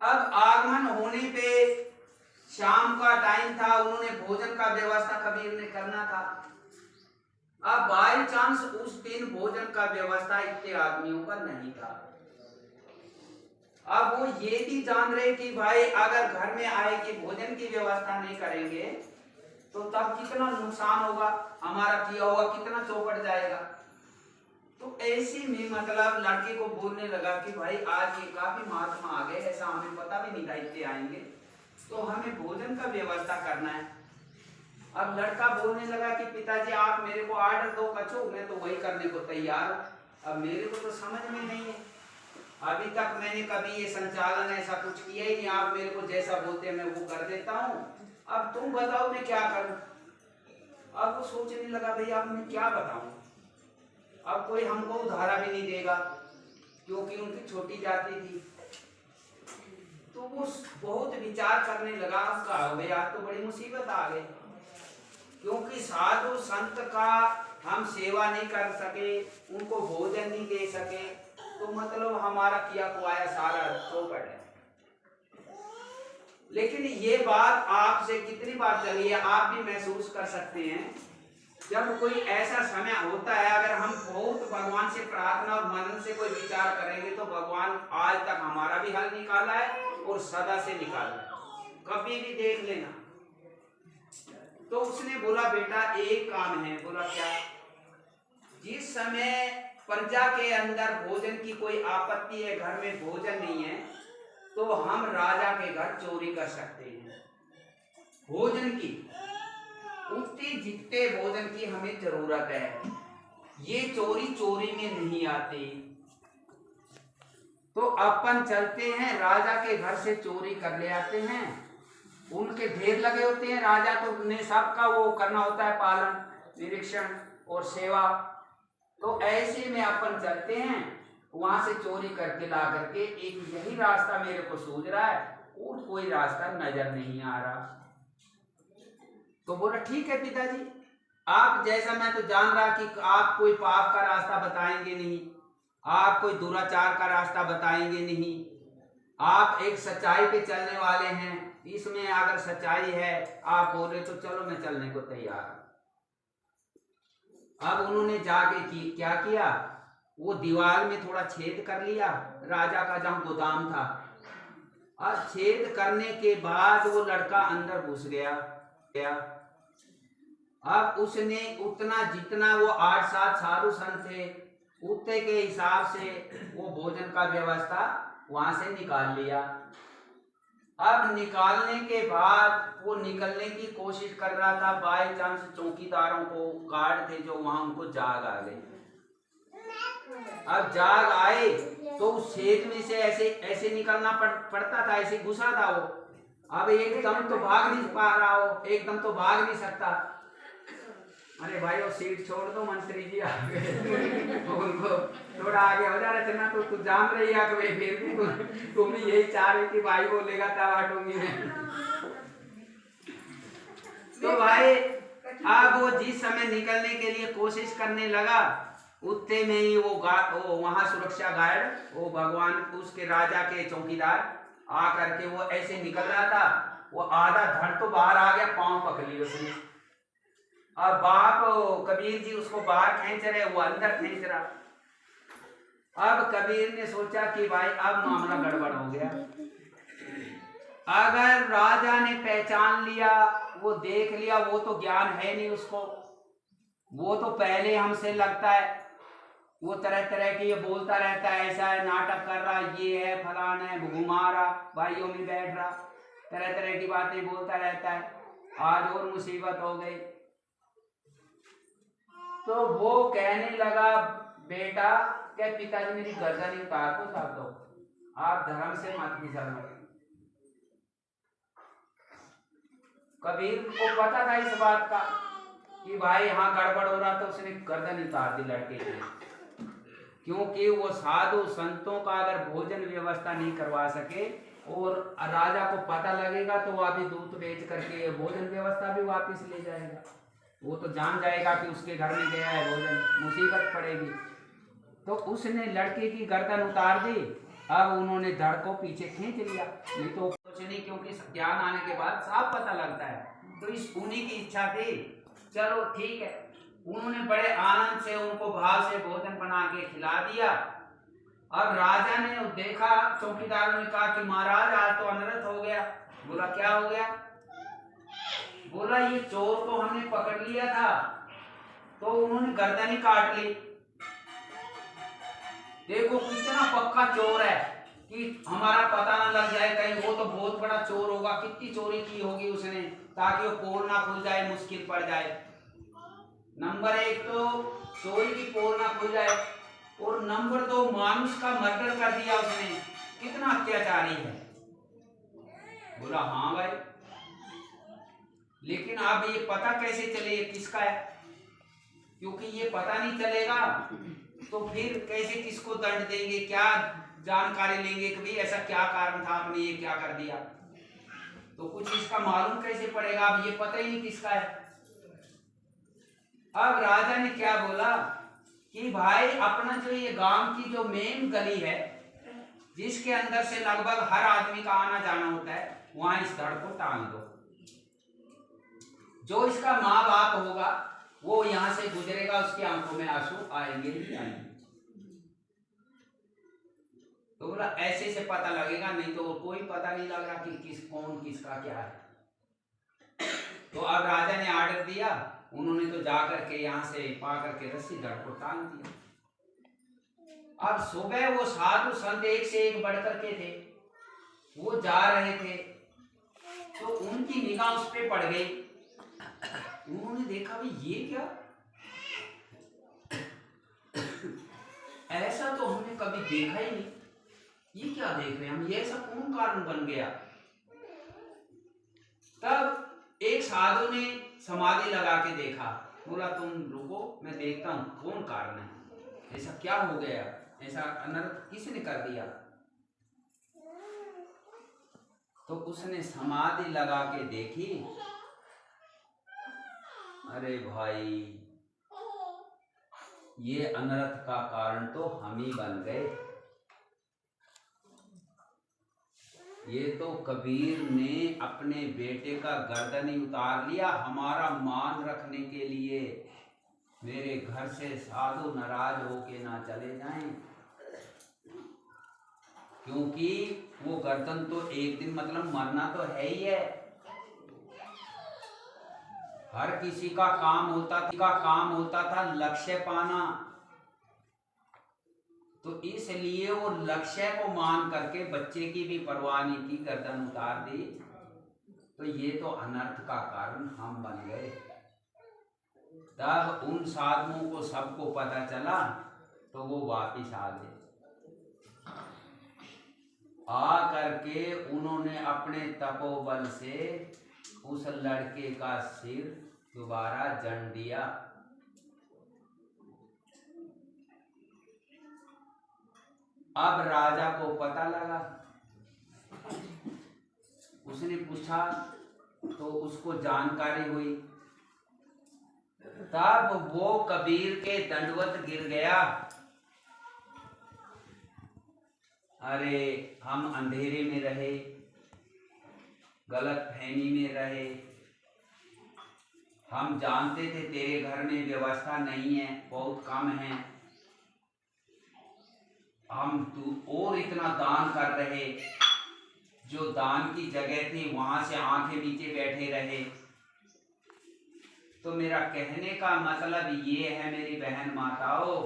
अब आगमन होने पे शाम का टाइम था, उन्होंने भोजन का व्यवस्था कबीर ने करना था। अब बाई चांस उस दिन भोजन का व्यवस्था इतने आदमियों का नहीं था। अब वो ये भी जान रहे कि भाई अगर घर में आए कि भोजन की व्यवस्था नहीं करेंगे तो तब कितना नुकसान होगा, हमारा किया हुआ कितना चौपट जाएगा। तो ऐसे में मतलब लड़के को बोलने लगा कि भाई आज ये काफी महात्मा आ गए, ऐसा हमें पता भी नहीं था इतने आएंगे, तो हमें भोजन का व्यवस्था करना है। अब लड़का बोलने लगा कि पिताजी आप मेरे को ऑर्डर दो कछो, मैं तो वही करने को तैयार हूं। अब मेरे को तो समझ में नहीं है, अभी तक मैंने कभी ये संचालन ऐसा कुछ किया ही नहीं, आप मेरे को जैसा बोलते हैं मैं वो कर देता हूँ, अब तुम बताओ मैं क्या करूं। अब वो सोचने लगा भाई अब मैं क्या बताऊं, अब कोई हमको उधारा भी नहीं देगा क्योंकि उनकी छोटी जाति थी। तो वो बहुत विचार करने लगा, कहा भैया तो बड़ी मुसीबत आ गई, क्योंकि साधु संत का हम सेवा नहीं कर सके, उनको भोजन नहीं दे सके, तो मतलब हमारा किया कुआया सारा चौपट है। लेकिन ये बात आपसे कितनी बार चली है, आप भी महसूस कर सकते हैं, जब कोई ऐसा समय होता है अगर हम बहुत भगवान से प्रार्थना और मनन से कोई विचार करेंगे तो भगवान आज तक हमारा भी हल निकाला है और सदा से निकाला है, कभी भी देख लेना। तो उसने बोला बेटा एक काम है। बोला क्या? जिस समय प्रजा के अंदर भोजन की कोई आपत्ति है, घर में भोजन नहीं है, तो हम राजा के घर चोरी कर सकते हैं भोजन की, उतने जितने भोजन की हमें जरूरत है, ये चोरी में नहीं आती। तो अपन चलते हैं राजा के घर से चोरी कर ले आते हैं, उनके ढेर लगे होते हैं, राजा तो उन्हें सबका वो करना होता है, पालन निरीक्षण और सेवा। तो ऐसे में अपन चलते हैं, वहां से चोरी करके ला करके, एक यही रास्ता मेरे को सूझ रहा है और कोई रास्ता नजर नहीं आ रहा। तो बोला ठीक है पिताजी, आप जैसा, मैं तो जान रहा कि आप कोई पाप का रास्ता बताएंगे नहीं, आप कोई दुराचार का रास्ता बताएंगे नहीं, आप एक सच्चाई पे चलने वाले हैं, इसमें अगर सच्चाई है आप बोले तो चलो मैं चलने को तैयार हूं। अब उन्होंने जाके क्या किया, वो दीवार में थोड़ा छेद कर लिया राजा का जहां गोदाम था, और छेद करने के बाद वो लड़का अंदर घुस गया। अब उसने उतना जितना वो 8-7 साधु संत थे उतने के हिसाब से वो भोजन का व्यवस्था वहां से निकाल लिया। अब निकालने के बाद वो निकलने की कोशिश कर रहा था, बाई चांस चौकीदारों को, गार्ड थे जो वहां, उनको जाग आ गई। अब जाग आए तो उस छेद में से ऐसे ऐसे निकलना पड़ता था, ऐसे घुसा था वो। अब एकदम तो भाग नहीं पा रहा हो, एकदम तो भाग नहीं सकता। अरे भाई वो सीट छोड़ दो, मंत्री जी आ गए उनको थोड़ा आगे हो जा रहा था, तो तू जान रही है कि फिर भी तुम भी यही चाह रही कि भाई बोलेगा तब हटूंगी मैं। तो भाई अब वो जिस समय निकलने के लिए कोशिश करने लगा उतने में ही वो वहां सुरक्षा गार्ड, वो भगवान उसके राजा के चौकीदार आ करके वो ऐसे निकल रहा था, वो आधा धड़ तो बाहर आ गया, पांव पकड़ लिया उसने। अब बाप कबीर जी उसको बाहर खींच रहे, वो अंदर खींच रहा। अब कबीर ने सोचा कि भाई अब मामला गड़बड़ हो गया, अगर राजा ने पहचान लिया, वो देख लिया, वो तो ज्ञान है नहीं उसको, वो तो पहले हमसे लगता है, वो तरह तरह के ये बोलता रहता है, ऐसा है, नाटक कर रहा, ये है, फलाना है, घुमा रहा, भाइयों में बैठ रहा, तरह तरह की बातें बोलता रहता है। आज और मुसीबत हो गई। तो वो कहने लगा बेटा, क्या पिताजी मेरी गर्दन उतार को साथ दो, आप धर्म से मत फिसलना। कबीर को पता था इस बात का कि भाई यहाँ गड़बड़ हो रहा, तो उसने गर्दन उतार दी लड़के की, क्योंकि वो साधु संतों का अगर भोजन व्यवस्था नहीं करवा सके और राजा को पता लगेगा तो वो अभी दूध बेच करके भोजन व्यवस्था भी वापस ले जाएगा, वो तो जान जाएगा कि उसके घर में गया है भोजन, मुसीबत पड़ेगी। तो उसने लड़के की गर्दन उतार दी अब उन्होंने धड़ को पीछे खींच लिया, नहीं तो कुछ नहीं, क्योंकि ज्ञान आने के बाद साफ पता लगता है। तो इस उन्हीं की इच्छा थी, चलो ठीक है। उन्होंने बड़े आनंद से उनको भाव से भोजन बना के खिला दिया। अब राजा ने देखा, चौकीदार ने कहा कि महाराज आज तो अनर्थ हो गया। बोला क्या हो गया? बोला ये चोर को हमने पकड़ लिया था, तो उन्होंने गर्दन ही काट ली। देखो कितना पक्का चोर है कि हमारा पता ना लग जाए कहीं, वो तो बहुत बड़ा चोर होगा, कितनी चोरी की होगी उसने ताकि वो पोल ना खुल जाए, मुश्किल पड़ जाए। नंबर एक तो चोरी की पोल ना खुल जाए, और नंबर दो मानुष का मर्डर कर दिया उसने, कितना अत्याचारी है। बोला हाँ भाई, लेकिन अब ये पता कैसे चले ये किसका है? क्योंकि ये पता नहीं चलेगा तो फिर कैसे किसको दंड देंगे, क्या जानकारी लेंगे कि भाई ऐसा क्या कारण था, आपने ये क्या कर दिया, तो कुछ इसका मालूम कैसे पड़ेगा? अब ये पता ही नहीं किसका है। अब राजा ने क्या बोला कि भाई अपना जो ये गांव की जो मेन गली है, जिसके अंदर से लगभग हर आदमी का आना जाना होता है, वहां इस धड़ को टांग दो। जो इसका माँ बाप होगा वो यहां से गुजरेगा, उसकी आंखों में आंसू आएंगे ही आएंगे। तो बोला ऐसे से पता लगेगा, नहीं तो कोई पता नहीं लग रहा कि कौन किसका क्या है। तो अब राजा ने आर्डर दिया, उन्होंने तो जाकर के यहां से पा करके रस्सी धड़ को टांग दिया। अब सुबह वो साधु संत एक से एक बढ़ करके थे, वो जा रहे थे, तो उनकी निगाह उस पे पड़ गई। उन्होंने देखा भाई ये क्या, ऐसा तो हमने कभी देखा ही नहीं, ये क्या देख रहे हैं हम, ये ऐसा कौन कारण बन गया? तब एक साधु ने समाधि लगा के देखा, बोला तुम रुको मैं देखता हूं कौन कारण है, ऐसा क्या हो गया, ऐसा अनर्थ किसने कर दिया। तो उसने समाधि लगा के देखी, अरे भाई ये अनर्थ का कारण तो हम ही बन गए। ये तो कबीर ने अपने बेटे का गर्दन ही उतार लिया हमारा मान रखने के लिए। मेरे घर से साधु नाराज होके ना चले जाएं, क्योंकि वो गर्दन तो एक दिन मतलब मरना तो है ही है। हर किसी का काम होता था लक्ष्य पाना, तो इसलिए वो लक्ष्य को मान करके बच्चे की भी परवाह नहीं की, गर्दन उतार दी। तो ये तो अनर्थ का कारण हम बन गए। तब उन साधुओं को सबको पता चला, तो वो वापिस आ गए। आ करके उन्होंने अपने तपोबल से उस लड़के का सिर दोबारा जड़ दिया। अब राजा को पता लगा, उसने पूछा तो उसको जानकारी हुई। तब वो कबीर के दंडवत गिर गया। अरे हम अंधेरे में रहे, गलत फहमी में रहे, हम जानते थे तेरे घर में व्यवस्था नहीं है, बहुत कम है, हम तू और इतना दान कर रहे, जो दान की जगह थी वहां से आंखें नीचे बैठे रहे। तो मेरा कहने का मतलब ये है मेरी बहन माताओं,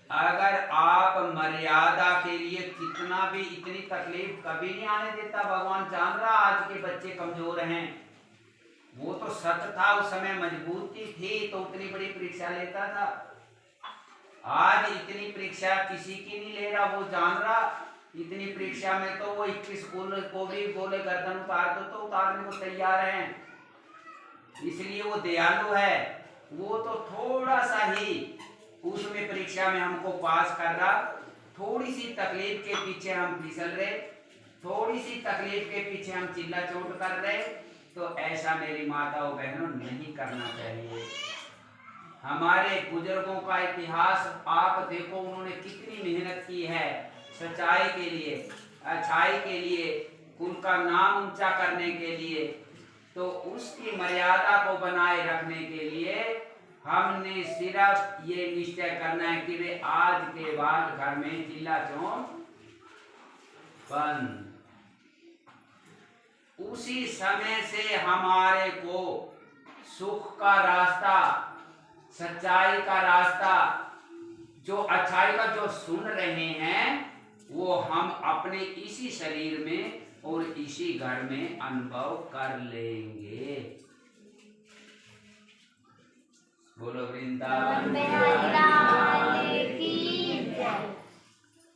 अगर आप मर्यादा के लिए कितना भी इतनी तकलीफ कभी नहीं आने देता। भगवान जान रहा आज के बच्चे कमजोर हैं, वो तो सत्य था उस समय मजबूती थी तो उतनी बड़ी परीक्षा लेता था। आज इतनी परीक्षा किसी की नहीं ले रहा, वो जान रहा इतनी परीक्षा में तो वो 21 को भी बोले गर्दन उतार दो तो उतारने को तैयार हैं। इसलिए वो दयालु है, वो तो थोड़ा सा ही उसमें परीक्षा में हमको पास कर रहा। थोड़ी सी तकलीफ के पीछे हम फिसल रहे, थोड़ी सी तकलीफ के पीछे हम चिल्ला चोट कर रहे, तो ऐसा मेरी माताओं बहनों नहीं करना चाहिए। हमारे बुजुर्गों का इतिहास आप देखो, उन्होंने कितनी मेहनत की है, सच्चाई के लिए, अच्छाई के लिए, कुल का नाम ऊंचा करने के लिए, तो उसकी मर्यादा को बनाए रखने के लिए हमने सिर्फ ये निश्चय करना है कि वे आज के बाद घर में चिल्ला चौंध बंद। उसी समय से हमारे को सुख का रास्ता, सच्चाई का रास्ता, जो अच्छाई का जो सुन रहे हैं वो हम अपने इसी शरीर में और इसी घर में अनुभव कर लेंगे। बोलो वृंदावन।